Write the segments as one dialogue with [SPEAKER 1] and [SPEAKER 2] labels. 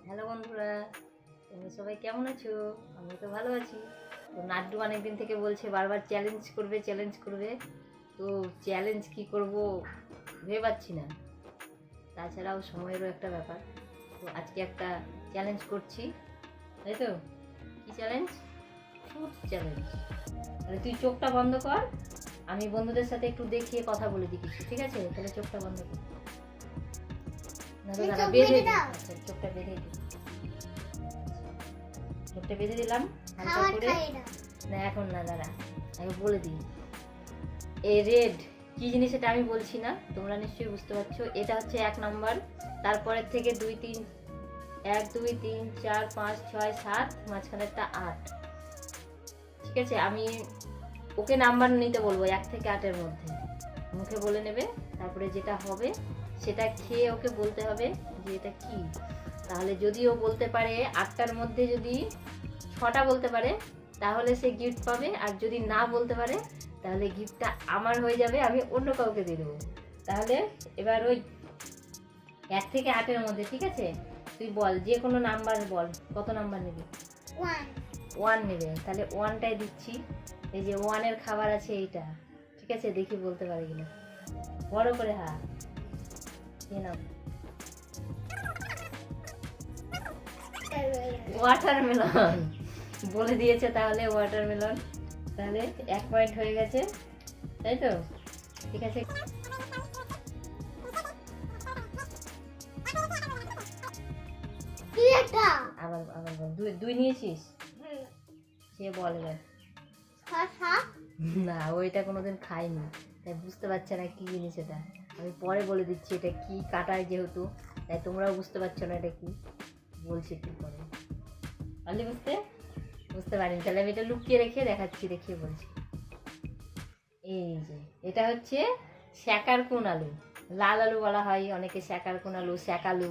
[SPEAKER 1] Hello বন্ধুরা, তোমরা সবাই কেমন আছো? আমি তো ভালো আছি। তো নাড্ডু অনেকদিন থেকে বলছে বারবার চ্যালেঞ্জ করবে চ্যালেঞ্জ করবে। তো চ্যালেঞ্জ কি করব ভেবে পাচ্ছি না। তাছাড়াও সময়েরও একটা ব্যাপার। তো আজকে একটা চ্যালেঞ্জ করছি, তাই তো? কি চ্যালেঞ্জ? Fruit challenge. তাহলে তুই চোখটা বন্ধ কর, আমি বন্ধুদের সাথে একটু দেখিয়ে কথা বলে দিই কিছু, ঠিক আছে? তাহলে চোখটা বন্ধ কর। না তো দাঁড়া, বেঁধে দিই। আচ্ছা, চোখটা বেঁধে দিই। চোখটা বেঁধে দিলাম হালকা করে। না এখন না, দাঁড়া আগে বলে দিই। এই রেড কি জিনিস এটা আমি বলছি না, তোমরা নিশ্চয়ই বুঝতে পারছো। এটা হচ্ছে 1 নাম্বার, তারপরের থেকে 2 3 1 2 3 4 5 6 7, মাঝখানেরটা 8। ঠিক আছে, আমি ওকে নাম্বার নিতে বলবো 1 থেকে 8-এর মধ্যে, মুখে বলে নেবে। তারপরে যেটা হবে সেটা খেয়ে ওকে বলতে হবে যে এটা কি। তাহলে যদি ও বলতে পারে 8টার মধ্যে, যদি 6টা বলতে পারে তাহলে সে গিফট পাবে, আর যদি না বলতে পারে তাহলে গিফটটা আমার হয়ে যাবে, আমি অন্য কাউকে দিয়ে দেবো। তাহলে এবার ওই 1 থেকে 8-এর মধ্যে, ঠিক আছে? তুই বল, যে কোনো নাম্বার বল, কত নাম্বার নিবি? 1 নেবে, তাহলে 1টাই দিচ্ছি। এই যে 1-এর খাবার আছে এইটা, ঠিক আছে? দেখি বলতে পারে কিনা। বড় করে হা খেয়ে নাও। ওয়াটারমেলন বলে দিয়েছে, তাহলে ওয়াটারমেলন। তাহলে 1 পয়েন্ট হয়ে গেছে, তাই তো? ঠিক আছে, আবার আবার বল। দুই নিয়েছিস? সে বল এবার। না, ওইটা কোনোদিন খাইনি, তাই বুঝতে পারছে না কি জিনিস এটা। আমি পরে বলে দিচ্ছি এটা কি, কাটায় যেহেতু, তাই তোমরাও বুঝতে পারছো না এটা কি। বলছি একটু পরে। পারলি বুঝতে? বুঝতে পারিনি, তাহলে আমি এটা লুকিয়ে রেখে দেখাচ্ছি, দেখিয়ে বলছি। এই যে এটা হচ্ছে শ্যাকার কোন আলু, লাল আলু বলা হয় অনেকে, শ্যাকার কোন আলু, শ্যাকালু,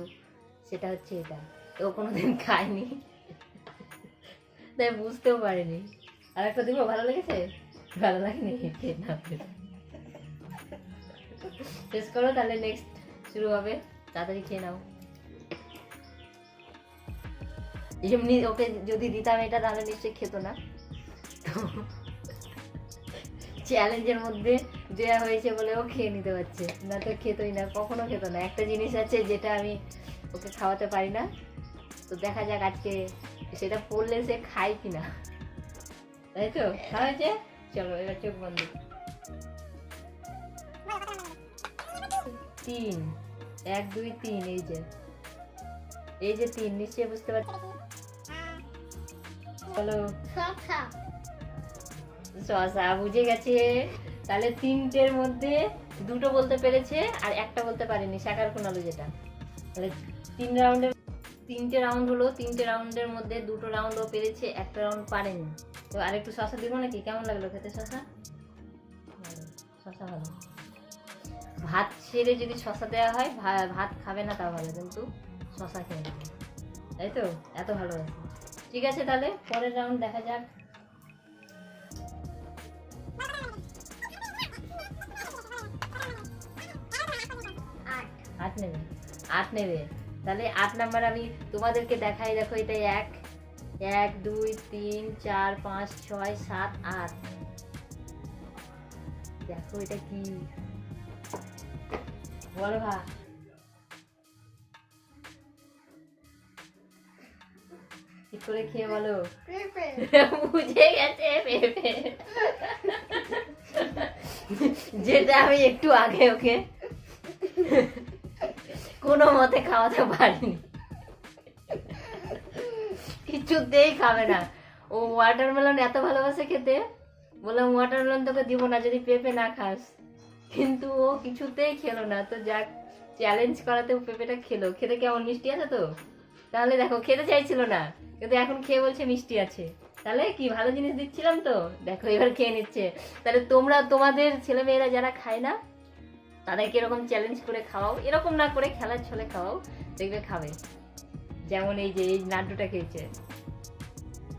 [SPEAKER 1] সেটা হচ্ছে এটা। ও কোনোদিন খায়নি, তাই বুঝতেও পারিনি। আর একটা দিব, ভালো লেগেছে? ভালো লাগেনি? শেষ করো, তাহলে নেক্সট শুরু হবে। তাড়াতাড়ি খেয়ে নাও। এমনি ওকে যদি দিতাম এটা, তাহলে নিশ্চয়ই খেত না। তো চ্যালেঞ্জের মধ্যে দেওয়া হয়েছে বলে ও খেয়ে নিতে পারছে, না তো খেতই না, কখনো খেত না। একটা জিনিস আছে যেটা আমি ওকে খাওয়াতে পারি না, তো দেখা যাক আজকে সেটা পড়লে সে খায় কিনা, তাই তো? খাওয়া হয়েছে, চলো এবার চোখ বন্ধ। 3 1 2 3, এই যে 3, নিশ্চয়ই বুঝতে পারছি। চলো, শশা বুঝে গেছে। তাহলে 3টের মধ্যে 2টো বলতে পেরেছে, আর একটা বলতে পারেনি, শাকার কোন আলু যেটা। তাহলে 3টে রাউন্ড হলো, 3টে রাউন্ডের মধ্যে 2টো রাউন্ডও পেরেছে, একটা রাউন্ড পারেনি। তো আরেকটু শশা দিব নাকি? কেমন লাগলো খেতে শশা? শশা ভালো। ভাত ছেড়ে যদি শশা দেওয়া হয়, ভাত খাবে না তা ভালো, কিন্তু শশা খেয়ে নেবে, তাই তো? এত ভালো আছে। ঠিক আছে, তাহলে পরের রাউন্ড দেখা যাক। 8 নেবে, 8 নেবে। তাহলে 8 নাম্বার আমি তোমাদেরকে দেখাই, দেখো এটা 1 1 2 3 4 5 6 7 8। দেখো এটা কি, বলো ভা। ঠিক করে খেয়ে বলো। বুঝে গেছে, পেঁপে। যেটা আমি একটু আগে ওকে কোনো মতে খাওয়াতে পারিনি, কিছুতেই খাবে না। ও ওয়াটারমেলন এত ভালোবাসে খেতে, বললাম ওয়াটারমেলন তোকে দিব না যদি পেঁপে না খাস, কিন্তু ও কিছুতেই খেলো না। তো যাক, চ্যালেঞ্জ করাতে ও পেঁপেটা খেলো। খেতে কেমন, মিষ্টি আছে তো? তাহলে দেখো, খেতে চাইছিল না, কিন্তু এখন খেয়ে বলছে মিষ্টি আছে। তাহলে কি ভালো জিনিস দিচ্ছিলাম তো, দেখো এবার খেয়ে নিচ্ছে। তাহলে তোমরা তোমাদের ছেলেমেয়েরা যারা খায় না, তাদেরকে এরকম চ্যালেঞ্জ করে খাওয়াও, এরকম না করে খেলার ছলে খাওয়াও, দেখবে খাবে। যেমন এই যে এই নাড্ডুটা খেয়েছে,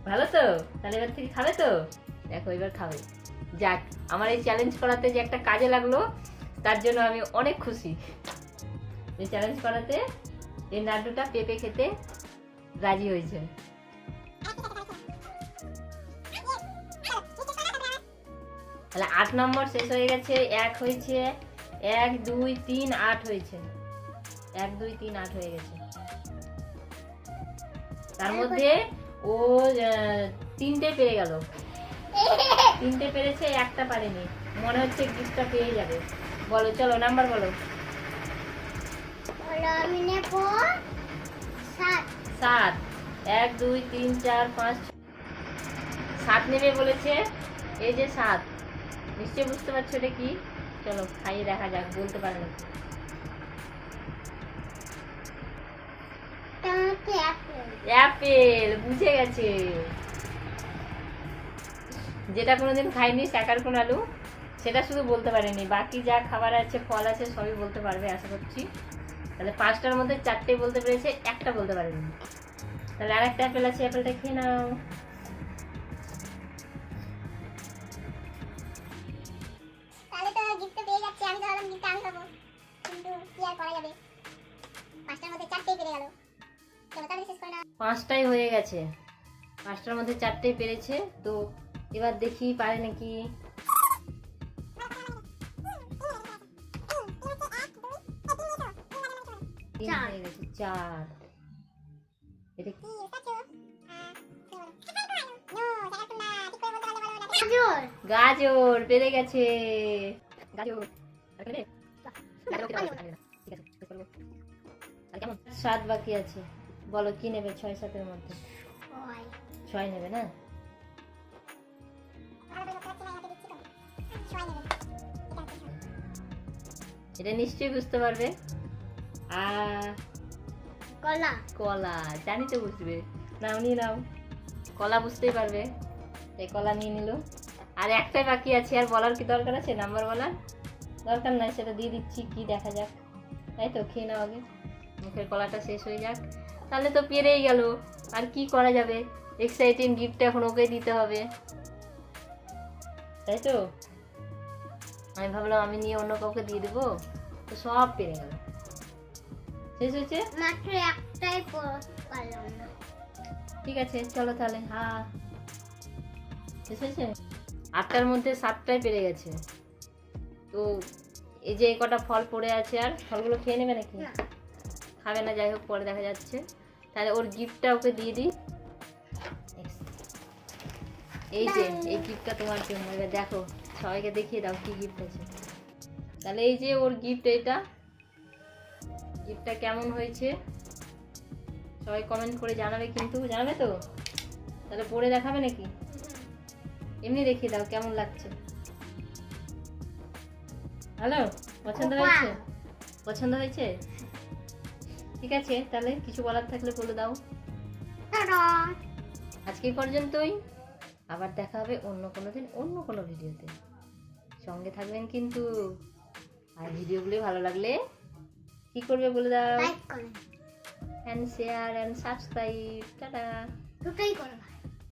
[SPEAKER 1] ভালো তো? তাহলে এবার থেকে খাবে তো, দেখো এবার খাবে। যাক, আমার এই চ্যালেঞ্জ করাতে যে একটা কাজে লাগলো, তার জন্য আমি অনেক খুশি। এই চ্যালেঞ্জ করাতে এই নাড্ডুটা পেঁপে খেতে রাজি হয়েছে। তাহলে 8 নম্বর শেষ হয়ে গেছে। 1 হয়েছে, 1 2 3 8 হয়েছে, 1 2 3 8 হয়ে গেছে। তার মধ্যে ও 3টে পেরে গেল, 3টে পেরেছে, একটা পারেনি। মনে হচ্ছে গিফটটা পেয়ে যাবে। বলো, চলো নাম্বার বলো।
[SPEAKER 2] আমি নেব 7।
[SPEAKER 1] 7 1 2 3 4 5 7 নেবে বলেছে। এই যে 7, নিশ্চয়ই বুঝতে পারছো এটা কি। চলো খাইয়ে দেখা যাক, বলতে পারে না। অ্যাপেল, বুঝে গেছে। যেটা কোনোদিন খাইনি শাকার কোন আলু, সেটা শুধু বলতে পারেনি, বাকি যা খাবার আছে, ফল আছে, সবই বলতে পারবে আশা করছি। তাহলে 5টার মধ্যে 4টে বলতে পেরেছে, একটা বলতে পারেনি। তাহলে আরেকটা অ্যাপেল আছে, অ্যাপেলটা খেয়ে নাও।
[SPEAKER 2] তাহলে তো গিফট পেয়ে যাচ্ছে। আমি তো ভাবলাম গিফট আমি পাবো, কিন্তু কি আর করা যাবে, 5টার মধ্যে 4টেই পেরে গেল। চলো তাহলে শেষ করে না।
[SPEAKER 1] 5টাই হয়ে গেছে, 5টার মধ্যে 4টেই পেরেছে। তো এবার দেখি পারে নাকি। হয়ে গেছে 4। এটা কি? গাজর পেরে গেছে। গাজর 7 বাকি আছে। বলো কি নেবে 6 7-এর মধ্যে? 6 নেবে না? এটা নিশ্চয়ই বুঝতে পারবে।
[SPEAKER 2] কলা।
[SPEAKER 1] কলা, জানি তো বুঝবে। নাও নিয়ে নাও, কলা বুঝতেই পারবে। এই কলা নিয়ে নিল। আর একটাই বাকি আছে, আর বলার কি দরকার আছে? নাম্বার বলার দরকার নাই, সেটা দিয়ে দিচ্ছি। কি দেখা যাক, তাই তো? খেয়ে নাও আগে, মুখের কলাটা শেষ হয়ে যাক। তাহলে তো পেরেই গেল, আর কি করা যাবে। এক্সাইটিং গিফট এখন ওকে দিতে হবে, তাই তো? আমি ভাবলাম আমি নিয়ে অন্য কাউকে দিয়ে দেবো, তো সব পেরে গেল। শেষ হয়েছে,
[SPEAKER 2] মাত্র একটাই পারলাম না।
[SPEAKER 1] ঠিক আছে চলো তাহলে। হ্যাঁ শেষ হয়েছে। 8টার মধ্যে 7টাই পেরে গেছে। তো এই যে কটা ফল পড়ে আছে, আর ফলগুলো খেয়ে নেবে নাকি? খাবে না, যাই হোক পরে দেখা যাচ্ছে। তাহলে ওর গিফটটা ওকে দিয়ে দিই। এই যে এই গিফটটা তোমার জন্য। এবার দেখো, সবাইকে দেখিয়ে দাও কি গিফট আছে। তাহলে এই যে ওর গিফট, এটা গিফটটা কেমন হয়েছে সবাই কমেন্ট করে জানাবে, কিন্তু জানাবে তো? তাহলে পরে দেখাবে নাকি? এমনি দেখিয়ে দাও কেমন লাগছে। হ্যালো, পছন্দ হয়েছে? পছন্দ হয়েছে? ঠিক আছে, তাহলে কিছু বলার থাকলে বলে দাও। আজকে পর্যন্তই, আবার দেখা হবে অন্য কোনো দিন অন্য কোনো ভিডিওতে। সঙ্গে থাকবেন কিন্তু। আর ভিডিওগুলি ভালো লাগলে কি করবে বলে দাও?
[SPEAKER 2] লাইক করুন
[SPEAKER 1] and share and subscribe. Ta-da!
[SPEAKER 2] দুটোই করুন।